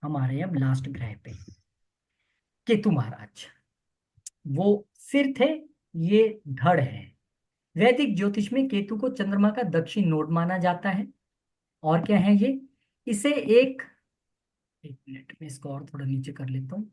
हमारे अब लास्ट ग्रह पे केतु महाराज। वो सिर थे, ये धड़ है। वैदिक ज्योतिष में केतु को चंद्रमा का दक्षिण नोड माना जाता है। और क्या है ये? इसे एक मिनट में इसको और थोड़ा नीचे कर लेता हूँ।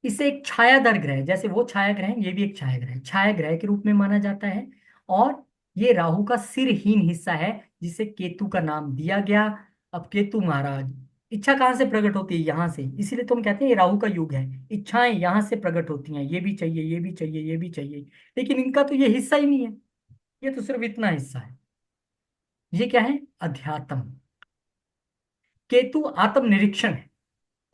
इसे एक छायादार ग्रह, जैसे वो छाया ग्रह है, ये भी एक छाया ग्रह है, छाया ग्रह के रूप में माना जाता है। और ये राहु का सिरहीन हिस्सा है, जिसे केतु का नाम दिया गया। अब केतु महाराज, इच्छा कहाँ से प्रकट होती है? यहाँ से। इसीलिए तो हम कहते हैं ये राहु का युग है। इच्छाएं यहाँ से प्रकट होती हैं, ये भी चाहिए, ये भी चाहिए, ये भी चाहिए। लेकिन इनका तो ये हिस्सा ही नहीं है, ये तो सिर्फ इतना हिस्सा है। ये क्या है? अध्यात्म। केतु आत्म निरीक्षण है,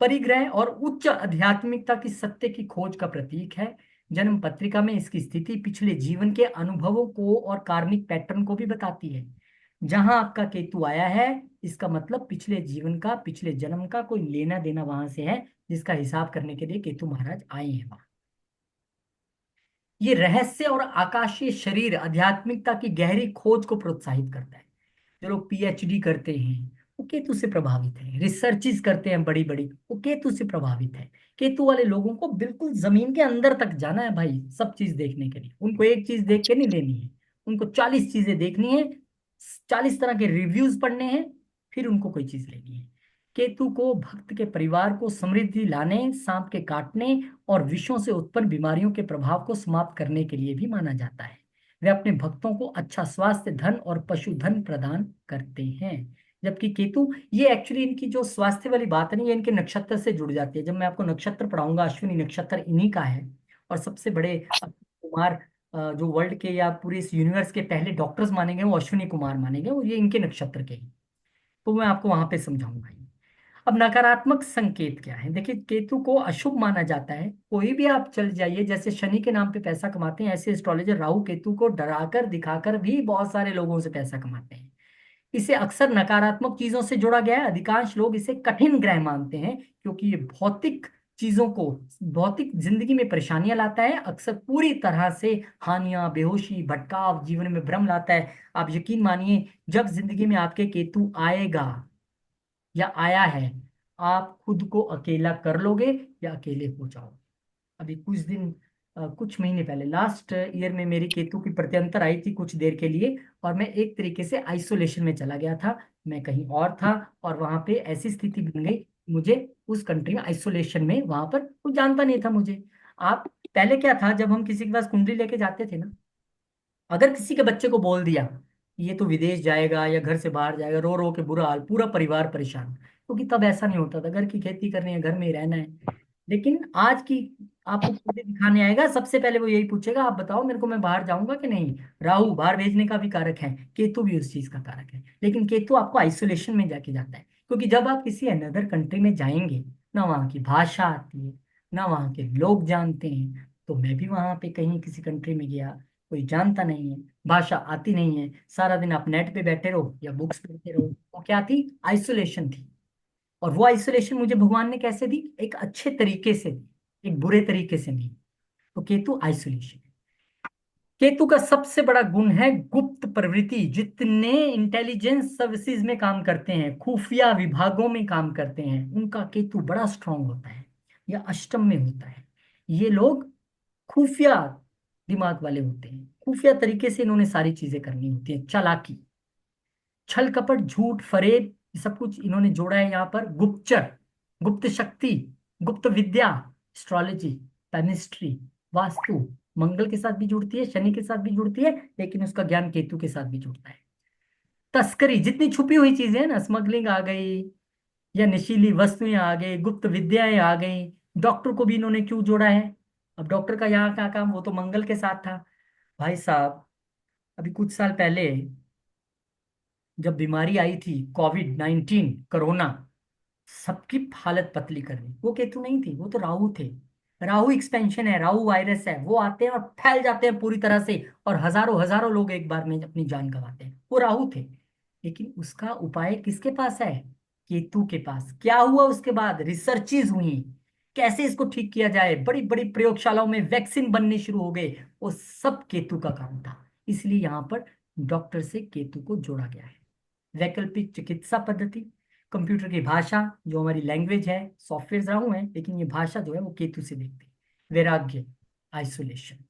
परिग्रह और उच्च आध्यात्मिकता की सत्य की खोज का प्रतीक है। जन्म पत्रिका में इसकी स्थिति पिछले जीवन के अनुभवों को और कार्मिक पैटर्न को भी बताती है। जहां आपका केतु आया है, इसका मतलब पिछले जीवन का, पिछले जन्म का कोई लेना देना वहां से है, जिसका हिसाब करने के लिए केतु महाराज आए हैं वहां। ये रहस्य और आकाशीय शरीर आध्यात्मिकता की गहरी खोज को प्रोत्साहित करता है। जो लोग पीएचडी करते हैं, वो केतु से प्रभावित है। रिसर्चेस करते हैं बड़ी बड़ी, वो केतु से प्रभावित है। केतु वाले लोगों को बिल्कुल जमीन के अंदर तक जाना है भाई, सब चीज देखने के लिए। उनको एक चीज देख के नहीं लेनी है, उनको 40 चीजें देखनी है, 40 तरह के रिव्यूज पढ़ने हैं, फिर उनको कोई चीज लेनी है। केतु को भक्त के परिवार को समृद्धि लाने, सांप के काटने और विषों से उत्पन्न बीमारियों के प्रभाव को समाप्त करने के लिए भी माना जाता है। वे अपने भक्तों को अच्छा स्वास्थ्य, धन और पशुधन प्रदान करते हैं। जबकि केतु, ये एक्चुअली इनकी जो स्वास्थ्य वाली बात है ना, ये इनके नक्षत्र से जुड़ जाती है। जब मैं आपको नक्षत्र पढ़ाऊंगा, अश्विनी नक्षत्र इन्हीं का है। और सबसे बड़े कुमार, जो वर्ल्ड के या पूरे इस यूनिवर्स के पहले डॉक्टर्स माने गए, वो अश्विनी कुमार माने गए, और ये इनके नक्षत्र के ही। तो मैं आपको वहां पे समझाऊंगा ये। अब नकारात्मक संकेत क्या है? देखिए, केतु को अशुभ माना जाता है। कोई भी आप चल जाइए, जैसे शनि के नाम पे पैसा कमाते हैं, ऐसे एस्ट्रोलॉजर राहु केतु को डराकर दिखाकर भी बहुत सारे लोगों से पैसा कमाते हैं। इसे अक्सर नकारात्मक चीजों से जोड़ा गया है। अधिकांश लोग इसे कठिन ग्रह मानते हैं, क्योंकि ये भौतिक चीजों को, भौतिक जिंदगी में परेशानियां लाता है। अक्सर पूरी तरह से हानियां, बेहोशी, भटकाव, जीवन में भ्रम लाता है। आप यकीन मानिए, जब जिंदगी में आपके केतु आएगा या आया है, आप खुद को अकेला कर लोगे या अकेले हो जाओगे। अभी कुछ दिन, कुछ महीने पहले, लास्ट ईयर में मेरी केतु की प्रत्यंतर आई थी कुछ देर के लिए, और मैं एक तरीके से आइसोलेशन में चला गया था। मैं कहीं और था, और वहां पे ऐसी स्थिति बन गई, मुझे उस कंट्री में आइसोलेशन में, वहां पर कुछ जानता नहीं था मुझे। आप, पहले क्या था, जब हम किसी के पास कुंडली लेके जाते थे ना, अगर किसी के बच्चे को बोल दिया ये तो विदेश जाएगा या घर से बाहर जाएगा, रो रो के बुरा हाल, पूरा परिवार परेशान। क्योंकि तब ऐसा नहीं होता था, घर की खेती करनी है, घर में ही रहना है। लेकिन आज की, आपको कुंडली दिखाने आएगा, सबसे पहले वो यही पूछेगा, आप बताओ मेरे को, मैं बाहर जाऊंगा कि नहीं। राहु बाहर भेजने का भी कारक है, केतु भी उस चीज का कारक है। लेकिन केतु आपको आइसोलेशन में जाके जाता है, क्योंकि जब आप किसी अनदर कंट्री में जाएंगे, ना वहाँ की भाषा आती है, ना वहाँ के लोग जानते हैं। तो मैं भी वहां पे कहीं किसी कंट्री में गया, कोई जानता नहीं है, भाषा आती नहीं है, सारा दिन आप नेट पे बैठे रहो या बुक्स पढ़ते रहो। वो क्या थी? आइसोलेशन थी। और वो आइसोलेशन मुझे भगवान ने कैसे दी? एक अच्छे तरीके से दी, एक बुरे तरीके से नहीं। तो केतु आइसोलेशन है। केतु का सबसे बड़ा गुण है गुप्त प्रवृत्ति। जितने इंटेलिजेंस सर्विसेज में काम करते हैं, खुफिया विभागों में काम करते हैं, उनका केतु बड़ा स्ट्रांग होता है, या अष्टम में होता है। ये लोग खुफिया दिमाग वाले होते हैं, खुफिया तरीके से इन्होंने सारी चीजें करनी होती है। चालाकी, छल कपट, झूठ, फरेब, ये सब कुछ इन्होंने जोड़ा है यहाँ पर। गुप्तचर, गुप्त शक्ति, गुप्त विद्या, एस्ट्रोलॉजी, केमिस्ट्री, वास्तु, मंगल के साथ भी जुड़ती है, शनि के साथ भी जुड़ती है, लेकिन उसका ज्ञान केतु के साथ भी जुड़ता है। तस्करी, जितनी छुपी हुई चीजें हैं ना, स्मगलिंग आ गई, या नशीली वस्तुएं आ गई, गुप्त विद्याएं आ गई। डॉक्टर को भी इन्होंने क्यों जोड़ा है? अब डॉक्टर का यहाँ क्या काम, वो तो मंगल के साथ था। भाई साहब, अभी कुछ साल पहले जब बीमारी आई थी, कोविड-19, कोरोना, सबकी हालत पतली कर दी। वो केतु नहीं थी, वो तो राहु थे। राहु एक्सपेंशन है, राहु वायरस है, वो आते हैं और फैल जाते हैं पूरी तरह से, और हजारों हजारों लोग एक बार में अपनी जान गंवाते हैं। वो राहु थे। लेकिन उसका उपाय किसके पास है? केतु के पास। क्या हुआ उसके बाद? रिसर्चेज हुई, कैसे इसको ठीक किया जाए, बड़ी बड़ी प्रयोगशालाओं में वैक्सीन बनने शुरू हो गए। वो सब केतु का काम था। इसलिए यहाँ पर डॉक्टर से केतु को जोड़ा गया है। वैकल्पिक चिकित्सा पद्धति, कंप्यूटर की भाषा जो हमारी लैंग्वेज है, सॉफ्टवेयर राहु है, लेकिन ये भाषा जो है वो केतु से देखते हैं। वैराग्य, आइसोलेशन,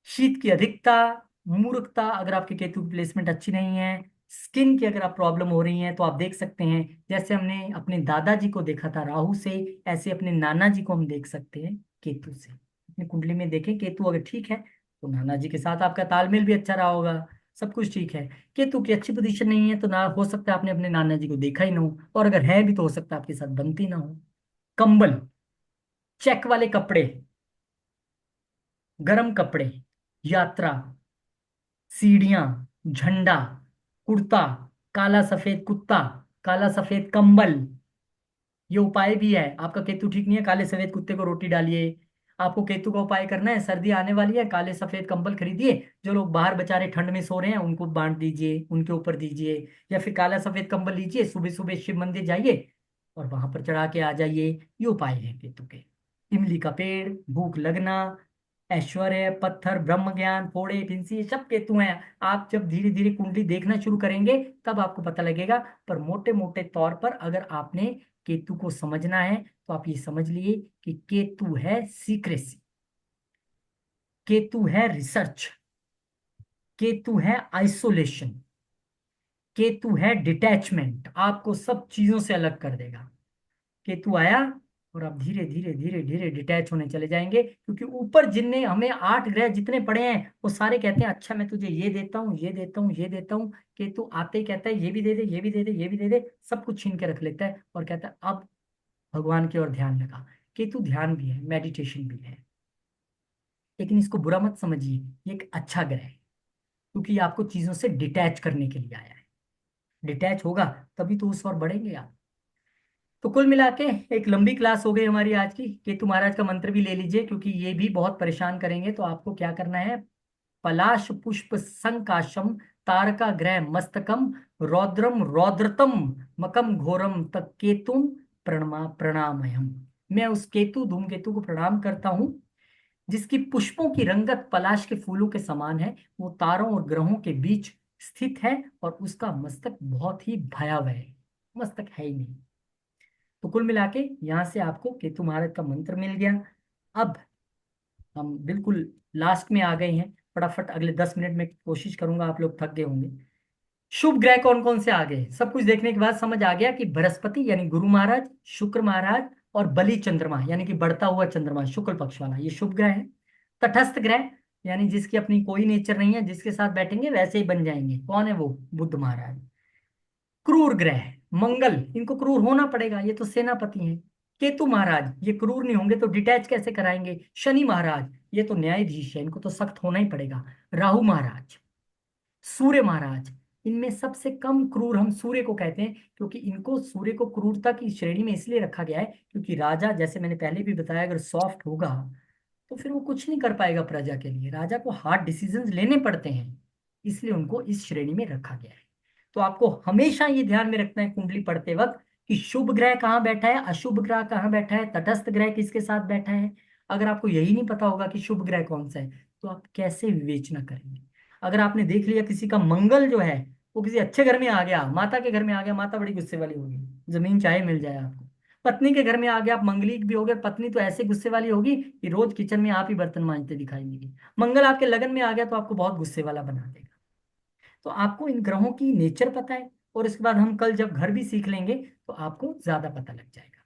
शीत की अधिकता, मूर्खता अगर आपकी केतु की प्लेसमेंट अच्छी नहीं है, स्किन की अगर आप प्रॉब्लम हो रही है तो आप देख सकते हैं, जैसे हमने अपने दादाजी को देखा था राहु से, ऐसे अपने नाना जी को हम देख सकते हैं केतु से। अपनी कुंडली में देखें केतु अगर ठीक है तो नाना जी के साथ आपका तालमेल भी अच्छा रहा होगा, सब कुछ ठीक है। केतु की अच्छी पोजीशन नहीं है तो ना हो सकता है आपने अपने नाना जी को देखा ही ना हो, और अगर है भी तो हो सकता है आपके साथ बनती ना हो। कंबल, चेक वाले कपड़े, गर्म कपड़े, यात्रा, सीढ़ियां, झंडा, कुर्ता, काला सफेद कुत्ता, काला सफेद कंबल, ये उपाय भी है। आपका केतु ठीक नहीं है, काले सफेद कुत्ते को रोटी डालिए। आपको केतु का उपाय करना है, सर्दी आने वाली है, काले सफेद कंबल खरीदिए, जो लोग बाहर बेचारे ठंड में सो रहे हैं उनको बांट दीजिए, उनके ऊपर दीजिए, या फिर काला सफेद कंबल लीजिए, सुबह सुबह शिव मंदिर जाइए और वहां पर चढ़ा के आ जाइए। ये उपाय है केतु के। इमली का पेड़, भूख लगना, ऐश्वर्य, पत्थर, ब्रह्म ज्ञान, फोड़े फिंसी, ये सब केतु हैं। आप जब धीरे धीरे कुंडली देखना शुरू करेंगे तब आपको पता लगेगा। पर मोटे मोटे तौर पर अगर आपने केतु को समझना है तो आप ये समझ लिए कि केतु है सीक्रेसी, केतु है रिसर्च, केतु है आइसोलेशन, केतु है डिटैचमेंट, आपको सब चीजों से अलग कर देगा। केतु आया और आप धीरे धीरे धीरे धीरे डिटैच होने चले जाएंगे, क्योंकि ऊपर जिनने हमें 8 ग्रह जितने पड़े हैं वो सारे कहते हैं अच्छा मैं तुझे ये देता हूँ, ये देता हूँ, ये देता हूँ। केतु आते ही कहता है ये भी दे दे, ये भी दे दे, ये भी दे दे, सब कुछ छीन के रख लेता है और कहता है अब भगवान की ओर ध्यान लगा। केतु ध्यान भी है, मेडिटेशन भी है, लेकिन इसको बुरा मत समझिए, ये एक अच्छा ग्रह है, क्योंकि ये आपको चीजों से डिटैच करने के लिए आया है। डिटैच होगा तभी तो उस ओर बढ़ेंगे आप। तो कुल मिला के एक लंबी क्लास हो गई हमारी आज की। केतु महाराज का मंत्र भी ले लीजिए, क्योंकि ये भी बहुत परेशान करेंगे। तो आपको क्या करना है, पलाश पुष्प संकाशम, तारका ग्रह मस्तकम, रौद्रम रौद्रतम, मकम घोरम तक केतुम प्रणामयम। मैं उस केतु धूमकेतु को प्रणाम करता हूँ जिसकी पुष्पों की रंगत पलाश के फूलों के समान है, वो तारों और ग्रहों के बीच स्थित है और उसका मस्तक बहुत ही भयावह है, मस्तक है ही नहीं। तो कुल मिला के यहां से आपको केतु महाराज का मंत्र मिल गया। अब हम बिल्कुल लास्ट में आ गए हैं, फटाफट अगले 10 मिनट में कोशिश करूंगा, आप लोग थक गए होंगे। शुभ ग्रह कौन कौन से आ गए, सब कुछ देखने के बाद समझ आ गया कि बृहस्पति यानी गुरु महाराज, शुक्र महाराज और बलि चंद्रमा यानी कि बढ़ता हुआ चंद्रमा शुक्ल पक्ष वाला, ये शुभ ग्रह है। तटस्थ ग्रह यानी जिसकी अपनी कोई नेचर नहीं है, जिसके साथ बैठेंगे वैसे ही बन जाएंगे, कौन है वो, बुध महाराज। क्रूर ग्रह, मंगल, इनको क्रूर होना पड़ेगा, ये तो सेनापति हैं। केतु महाराज, ये क्रूर नहीं होंगे तो डिटैच कैसे कराएंगे। शनि महाराज, ये तो न्यायाधीश है, इनको तो सख्त होना ही पड़ेगा। राहु महाराज, सूर्य महाराज, इनमें सबसे कम क्रूर हम सूर्य को कहते हैं, क्योंकि इनको सूर्य को क्रूरता की श्रेणी में इसलिए रखा गया है क्योंकि राजा, जैसे मैंने पहले भी बताया, अगर सॉफ्ट होगा तो फिर वो कुछ नहीं कर पाएगा प्रजा के लिए, राजा को हार्ड डिसीजंस लेने पड़ते हैं, इसलिए उनको इस श्रेणी में रखा गया है। तो आपको हमेशा ये ध्यान में रखना है कुंडली पढ़ते वक्त कि शुभ ग्रह कहाँ बैठा है, अशुभ ग्रह कहाँ बैठा है, तटस्थ ग्रह किसके साथ बैठा है। अगर आपको यही नहीं पता होगा कि शुभ ग्रह कौन सा है तो आप कैसे विवेचना करेंगे। अगर आपने देख लिया किसी का मंगल जो है वो किसी अच्छे घर में आ गया, माता के घर में आ गया, माता बड़ी गुस्से वाली होगी, जमीन चाहे मिल जाए आपको। पत्नी के घर में आ गया, आप मंगलिक भी हो गए, पत्नी तो ऐसे गुस्से वाली होगी कि रोज किचन में आप ही बर्तन मांजते दिखाई देगी। मंगल आपके लगन में आ गया तो आपको बहुत गुस्से वाला बना देगा। तो आपको इन ग्रहों की नेचर पता है, और इसके बाद हम कल जब घर भी सीख लेंगे तो आपको ज्यादा पता लग जाएगा।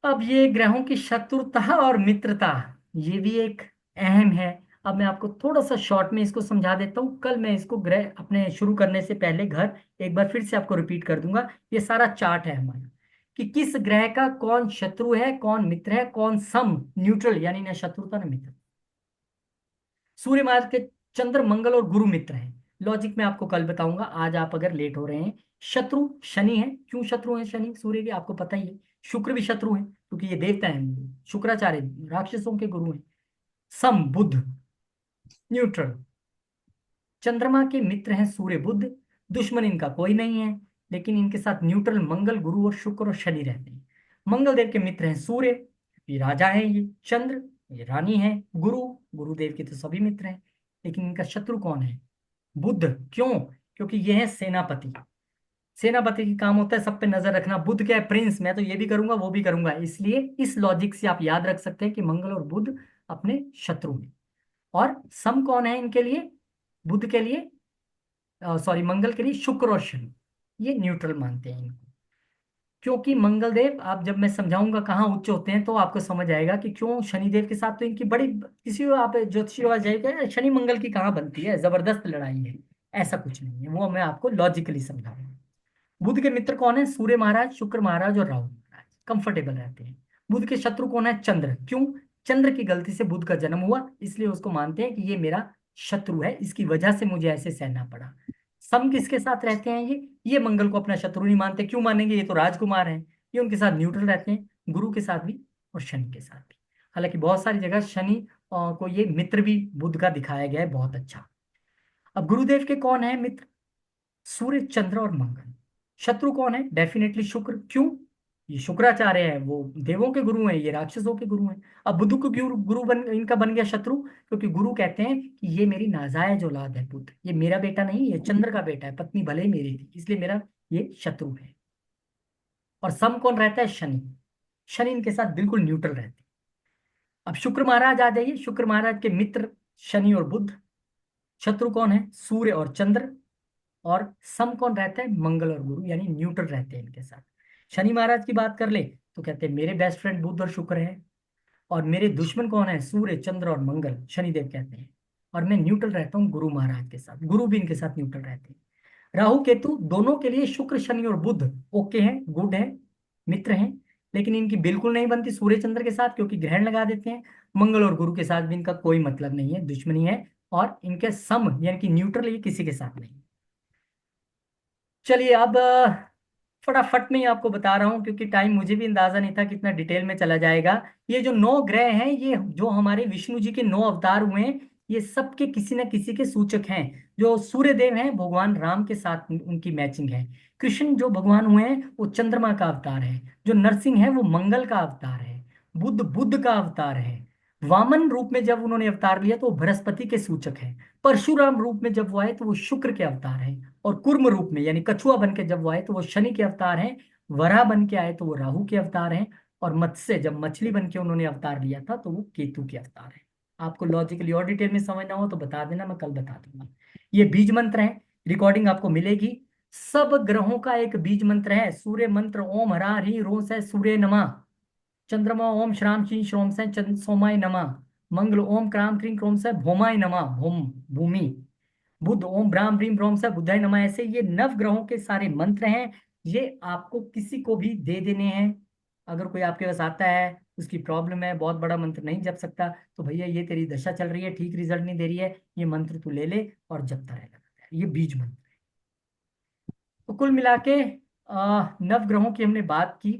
अब ये ग्रहों की शत्रुता और मित्रता, ये भी एक अहम है। अब मैं आपको थोड़ा सा शॉर्ट में इसको समझा देता हूँ, कल मैं इसको ग्रह अपने शुरू करने से पहले घर एक बार फिर से आपको रिपीट कर दूंगा। ये सारा चार्ट है हमारा कि किस ग्रह का कौन शत्रु है, कौन मित्र है, कौन सम न्यूट्रल यानी ना शत्रुता ना मित्र। सूर्य मार्ग के चंद्र मंगल और गुरु मित्र हैं। लॉजिक में आपको कल बताऊंगा, आज आप अगर लेट हो रहे हैं। शत्रु शनि है, क्यों शत्रु है शनि सूर्य के, आपको पता ही है। शुक्र भी शत्रु है क्योंकि ये देवता है, शुक्राचार्य राक्षसों के गुरु हैं। सम बुध न्यूट्रल। चंद्रमा के मित्र हैं सूर्य बुध, दुश्मन इनका कोई नहीं है, लेकिन इनके साथ न्यूट्रल मंगल गुरु और शुक्र और शनि रहते हैं। मंगल देव के मित्र हैं सूर्य, ये राजा है, ये चंद्र, ये रानी है, गुरु, गुरुदेव के तो सभी मित्र हैं, लेकिन इनका शत्रु कौन है, बुध। क्यों, क्योंकि ये है सेनापति। सेनापति की काम होता है सब पे नजर रखना। बुध क्या है? प्रिंस। मैं तो ये भी करूंगा वो भी करूंगा। इसलिए इस लॉजिक से आप याद रख सकते हैं कि मंगल और बुध अपने शत्रु हैं। और सम कौन है इनके लिए? बुध के लिए, सॉरी, मंगल के लिए शुक्र और शनि, ये न्यूट्रल मानते हैं इनको। क्योंकि मंगल देव, आप जब मैं समझाऊंगा कहाँ उच्च होते हैं तो आपको समझ आएगा कि क्यों शनिदेव के साथ तो इनकी बड़ी, किसी को आप ज्योतिषी वाला जाएगा, शनि मंगल की कहाँ बनती है, जबरदस्त लड़ाई है। ऐसा कुछ नहीं है, वो मैं आपको लॉजिकली समझाऊंगा। बुध के मित्र कौन है? सूर्य महाराज, शुक्र महाराज और राहु महाराज, कंफर्टेबल रहते हैं। बुध के शत्रु कौन है? चंद्र। क्यों? चंद्र की गलती से बुध का जन्म हुआ, इसलिए उसको मानते हैं कि ये मेरा शत्रु है, इसकी वजह से मुझे ऐसे सहना पड़ा। सम किसके साथ रहते हैं ये मंगल को अपना शत्रु नहीं मानते। क्यों मानेंगे? ये तो राजकुमार हैं, ये उनके साथ न्यूट्रल रहते हैं, गुरु के साथ भी और शनि के साथ भी। हालांकि बहुत सारी जगह शनि को ये मित्र भी बुध का दिखाया गया है, बहुत अच्छा। अब गुरुदेव के कौन है मित्र? सूर्य, चंद्र और मंगल। शत्रु कौन है? डेफिनेटली शुक्र। क्यों? ये शुक्राचार्य है, वो देवों के गुरु हैं, ये राक्षसों के गुरु हैं। अब बुध को गुरु गुरु बन इनका बन गया शत्रु, क्योंकि गुरु कहते हैं कि ये मेरी नाजायज औलाद है, पुत्र, ये मेरा बेटा नहीं, ये चंद्र का बेटा है, पत्नी भले ही मेरी थी, इसलिए मेरा ये शत्रु है। और सम कौन रहता है? शनि। शनि इनके साथ बिल्कुल न्यूट्रल रहते हैं। अब शुक्र महाराज आ जाइए। शुक्र महाराज के मित्र शनि और बुध। शत्रु कौन है? सूर्य और चंद्र। और सम कौन रहता है? मंगल और गुरु, यानी न्यूट्रल रहते हैं इनके साथ। शनि महाराज की बात कर ले तो कहते हैं मेरे बेस्ट फ्रेंड बुध और शुक्र है, और मेरे दुश्मन कौन है? सूर्य, चंद्र और मंगल, शनिदेव कहते हैं। और मैं न्यूट्रल रहता हूँ गुरु महाराज के साथ, गुरु भी इनके साथ न्यूट्रल रहते हैं। राहु केतु दोनों के लिए शुक्र शनि और बुध ओके हैं, गुड है, मित्र हैं। लेकिन इनकी बिल्कुल नहीं बनती सूर्य चंद्र के साथ, क्योंकि ग्रहण लगा देते हैं। मंगल और गुरु के साथ भी इनका कोई मतलब नहीं है, दुश्मनी है। और इनके सम यानी कि न्यूट्रल, ये किसी के साथ नहीं। चलिए अब फटाफट में ही आपको बता रहा हूँ, क्योंकि टाइम मुझे भी अंदाजा नहीं था कितना डिटेल में चला जाएगा। ये जो 9 ग्रह हैं, ये जो हमारे विष्णु जी के 9 अवतार हुए हैं, ये सबके किसी न किसी के सूचक हैं। जो सूर्य देव हैं, भगवान राम के साथ उनकी मैचिंग है। कृष्ण जो भगवान हुए हैं, वो चंद्रमा का अवतार है। जो नरसिंह है, वो मंगल का अवतार है। बुद्ध बुद्ध का अवतार है। वामन रूप में जब उन्होंने अवतार लिया तो वो बृहस्पति के सूचक है। परशुराम रूप में जब वो आए तो वो शुक्र के अवतार है। और कुर्म रूप में यानी कछुआ बन के जब वो आए तो वो शनि के अवतार हैं। वराह बन के आए तो वो राहु के अवतार हैं। और मत्स्य जब मछली बन के उन्होंने अवतार लिया था तो वो केतु के अवतार हैं। आपको लॉजिकली और डिटेल में समझना हो तो बता देना, मैं कल बता दूंगा। ये बीज मंत्र है, रिकॉर्डिंग आपको मिलेगी। सब ग्रहों का एक बीज मंत्र है। सूर्य मंत्र ओम हरा ह्री रो से सूर्य नमः। चंद्रमा ओम श्राम ची श्रोम से सोमाय नमः। मंगल ओम क्राम क्रीम क्रोम से भौमाय नमः, भूम, भूमि। बुध ओम ब्राम ब्रीम ब्रोम से बुधाय नमः। ऐसे ये नव ग्रहों के सारे मंत्र हैं। ये आपको किसी को भी दे देने हैं। अगर कोई आपके पास आता है, उसकी प्रॉब्लम है, बहुत बड़ा मंत्र नहीं जप सकता, तो भैया ये तेरी दशा चल रही है, ठीक रिजल्ट नहीं दे रही है, ये मंत्र तू ले ले और जपता रहेगा। ये बीज मंत्र है। तो कुल मिला के नव ग्रहों की हमने बात की।